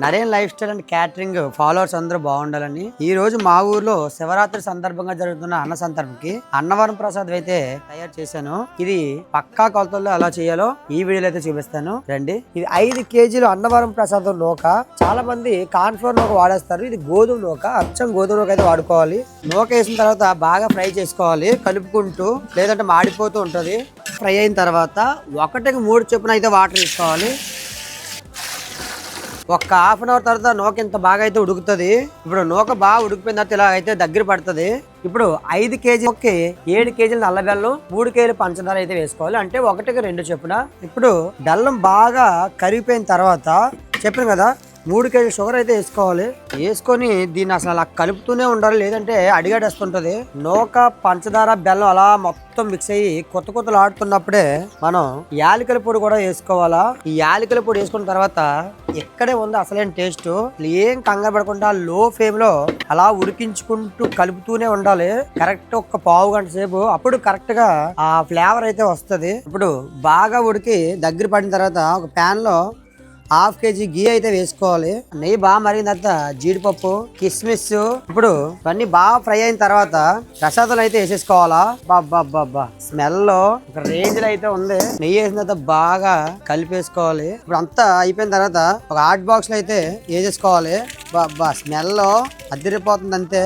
Naren life style and catering followers అందరూ బాగుండాలని ఈ రోజు మా ఊర్లో శివరాత్రి సందర్భంగా జరుగుతున్న అన్న సంతర్పణకి అన్నవరం ప్రసాద్ అయితే తయారు చేశాను. ఇది పక్కా కొలతల్లో ఎలా చేయాలో ఈ వీడియోలో అయితే చూపిస్తాను రండి. ఇది 5 కేజీలు అన్నవరం ప్రసాదం నూక. చాలా మంది కార్న్ఫ్లోర్ నూక వాడేస్తారు. ఇది గోధుమ నూక, అచ్చం గోధుమ నూక అయితే వాడుకోవాలి. నూక వేసిన తర్వాత బాగా ఫ్రై చేసుకోవాలి కలుపుకుంటూ, లేదంటే మాడిపోతూ ఉంటది. ఫ్రై అయిన తర్వాత 1కి 3 చొప్పున అయితే వాటర్ వేసుకోవాలి. ఒక హాఫ్ అన్ అవర్ తర్వాత నూక ఇంత బాగా అయితే ఉడుకుతుంది. ఇప్పుడు నూక బాగా ఉడికిపోయిన తర్వాత ఇలా అయితే దగ్గర పడుతుంది. ఇప్పుడు 5 కేజీలకి 7 కేజీలు నల్ల బెల్లం, 3 కేజీలు పంచదార అయితే వేసుకోవాలి. అంటే 1కి 2 చొప్పున. ఇప్పుడు బెల్లం బాగా కరిగిపోయిన తర్వాత చెప్పాను కదా 3 కేజీల షుగర్ అయితే వేసుకోవాలి. వేసుకొని దీన్ని అసలు అలా కలుపుతూనే ఉండాలి, లేదంటే అడిగేస్తుంటది. నూక పంచదార బెల్లం అలా మొత్తం మిక్స్ అయ్యి కొత్త ఆడుతున్నప్పుడే మనం యాలకుల పొడి కూడా వేసుకోవాలా. ఈ యాలకుల పొడి వేసుకున్న తర్వాత ఇక్కడే ఉంది అసలైన టేస్ట్. ఏం కంగారు పడకుండా లో ఫ్లేమ్ లో అలా ఉడికించుకుంటూ కలుపుతూనే ఉండాలి. కరెక్ట్ ఒక పావు గంట సేపు, అప్పుడు కరెక్ట్ గా ఆ ఫ్లేవర్ అయితే వస్తుంది. ఇప్పుడు బాగా ఉడికి దగ్గర పడిన తర్వాత ఒక ప్యాన్ లో 1/2 కేజీ గీ అయితే వేసుకోవాలి. నెయ్యి బాగా మరిగిన తర్వాత జీడిపప్పు, కిస్మిస్, ఇప్పుడు ఇవన్నీ బాగా ఫ్రై అయిన తర్వాత ప్రసాదాలు అయితే వేసేసుకోవాలా. బాబా స్మెల్ ఒక రేంజ్ లో అయితే ఉంది. నెయ్యి వేసిన తర్వాత బాగా కలిపేసుకోవాలి. ఇప్పుడు అంతా అయిపోయిన తర్వాత ఒక హాట్ బాక్స్ లో అయితే వేసేసుకోవాలి. బాబా స్మెల్ అదిరిపోతుంది అంతే.